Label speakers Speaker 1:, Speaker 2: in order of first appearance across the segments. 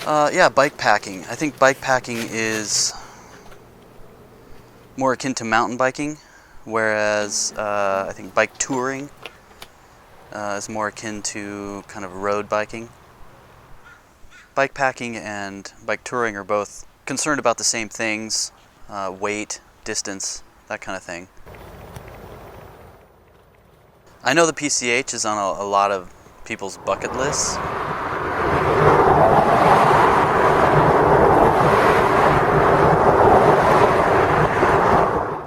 Speaker 1: Yeah, bike packing. I think bike packing is more akin to mountain biking, whereas I think bike touring is more akin to kind of road biking. Bike packing and bike touring are both concerned about the same things, weight, distance, that kind of thing. I know the PCH is on a lot of people's bucket lists.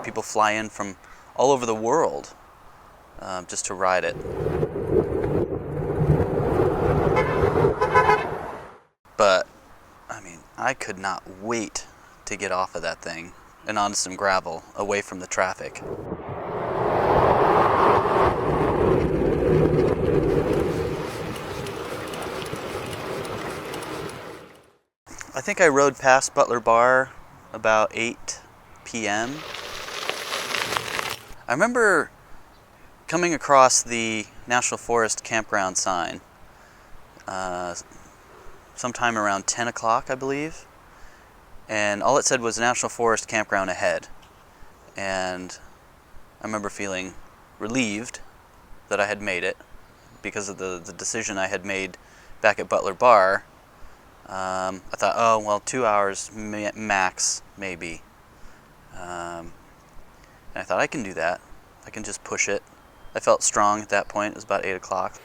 Speaker 1: People fly in from all over the world just to ride it. But, I mean, I could not wait to get off of that thing and onto some gravel, away from the traffic. I think I rode past Butler Bar about 8 p.m. I remember coming across the National Forest campground sign sometime around 10 o'clock, I believe. And all it said was National Forest campground ahead. And I remember feeling relieved that I had made it because of the decision I had made back at Butler Bar. I thought, oh, well, 2 hours max, maybe. And I thought, I can do that. I can just push it. I felt strong at that point. It was about 8 o'clock.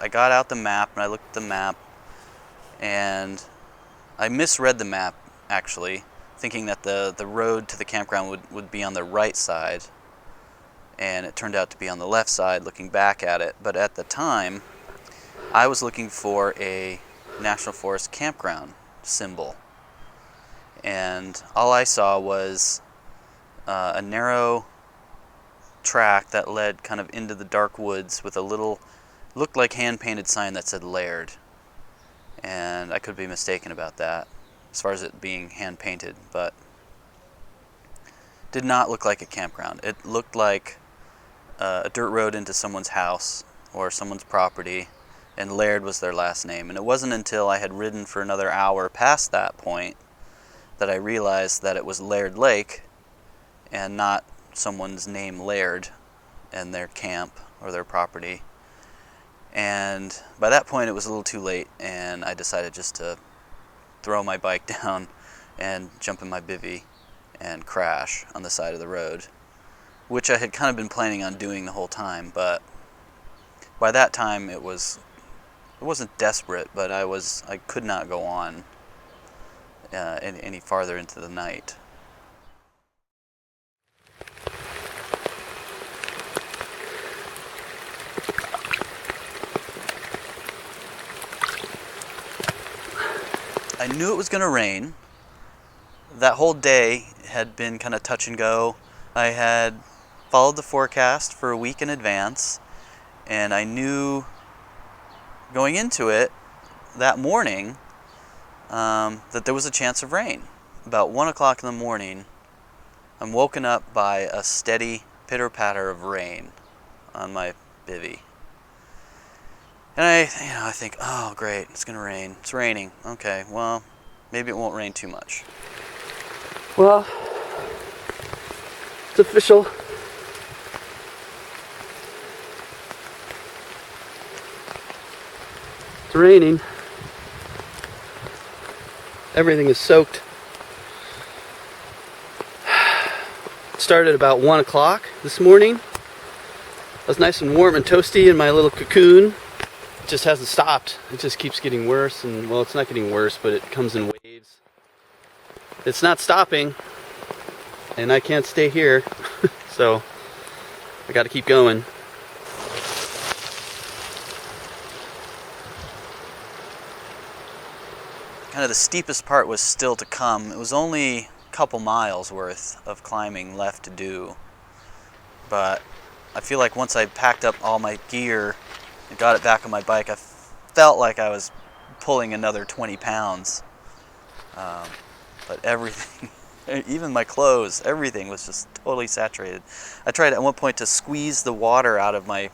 Speaker 1: I got out the map and I looked at the map, and I misread the map, actually, thinking that the road to the campground would be on the right side, and it turned out to be on the left side looking back at it. But at the time, I was looking for a National Forest campground symbol, and all I saw was a narrow track that led kind of into the dark woods with a little, looked like hand-painted sign that said Laird. And I could be mistaken about that as far as it being hand-painted, but did not look like a campground. It looked like a dirt road into someone's house or someone's property, and Laird was their last name. And it wasn't until I had ridden for another hour past that point that I realized that it was Laird Lake and not someone's name Laird and their camp or their property. And by that point it was a little too late, and I decided just to throw my bike down and jump in my bivvy and crash on the side of the road, which I had kind of been planning on doing the whole time. But by that time it wasn't desperate, but I could not go on any farther into the night. I knew it was going to rain. That whole day had been kind of touch and go. I had followed the forecast for a week in advance, and I knew going into it that morning that there was a chance of rain. About 1 o'clock in the morning, I'm woken up by a steady pitter-patter of rain on my bivvy. And I think, oh great, it's gonna rain. It's raining. Okay, well, maybe it won't rain too much.
Speaker 2: Well, it's official. It's raining. Everything is soaked. It started about 1 o'clock this morning. I was nice and warm and toasty in my little cocoon. It just hasn't stopped. It just keeps getting worse, and well, it's not getting worse, but it comes in waves. It's not stopping, and I can't stay here, so I got to keep going.
Speaker 1: Kind of the steepest part was still to come. It was only a couple miles worth of climbing left to do, but I feel like once I packed up all my gear and got it back on my bike, I felt like I was pulling another 20 pounds. But everything, even my clothes, everything was just totally saturated. I tried at one point to squeeze the water out of my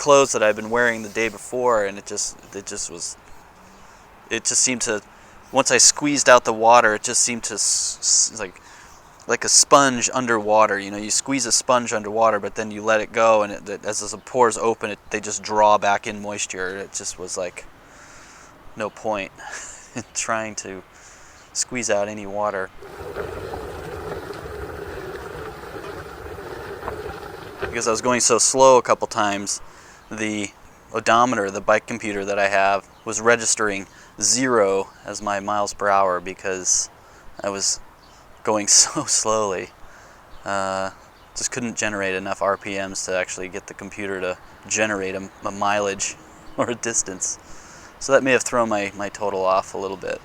Speaker 1: clothes that I'd been wearing the day before, and it just seemed to, once I squeezed out the water, it just seemed to like a sponge underwater. You know, you squeeze a sponge underwater, but then you let it go, and as the pores open, they just draw back in moisture. It just was like no point in trying to squeeze out any water. Because I was going so slow a couple times, the odometer, the bike computer that I have, was registering 0 as my miles per hour because I was going so slowly. Just couldn't generate enough RPMs to actually get the computer to generate a mileage or a distance. So that may have thrown my total off a little bit.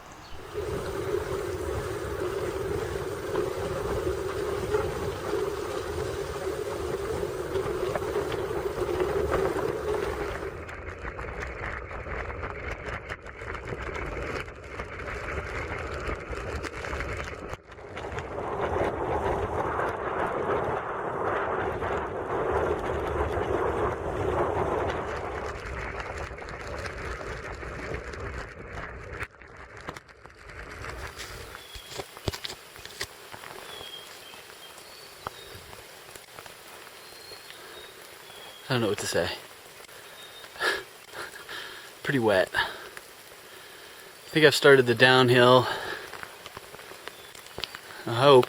Speaker 2: I don't know what to say. Pretty wet. I think I've started the downhill. I hope.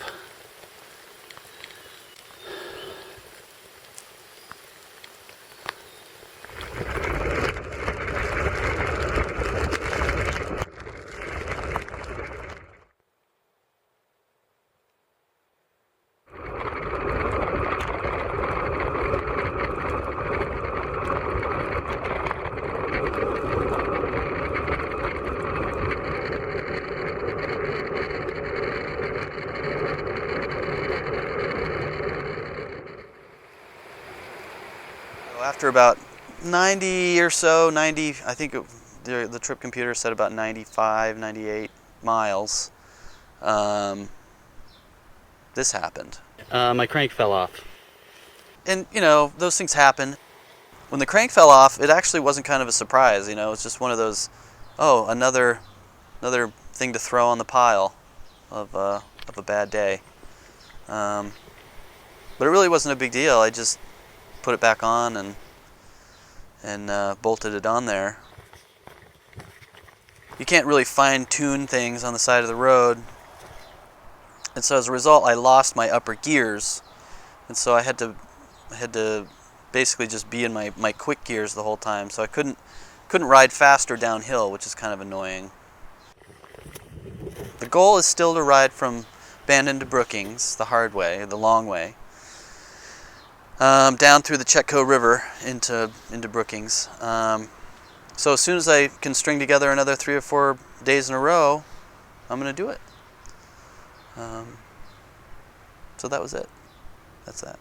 Speaker 1: After about 90 or so, I think the trip computer said about 95, 98 miles, this happened.
Speaker 2: My crank fell off.
Speaker 1: And, you know, those things happen. When the crank fell off, it actually wasn't kind of a surprise, you know, it's just one of those, oh, another thing to throw on the pile of a bad day. But it really wasn't a big deal. I just put it back on and bolted it on there. You can't really fine-tune things on the side of the road, and so as a result, I lost my upper gears, and so I had to basically just be in my quick gears the whole time. So I couldn't ride faster downhill, which is kind of annoying. The goal is still to ride from Bandon to Brookings the hard way, the long way. Down through the Chetco River into Brookings. So as soon as I can string together another 3 or 4 days in a row, I'm going to do it. So that was it. That's that.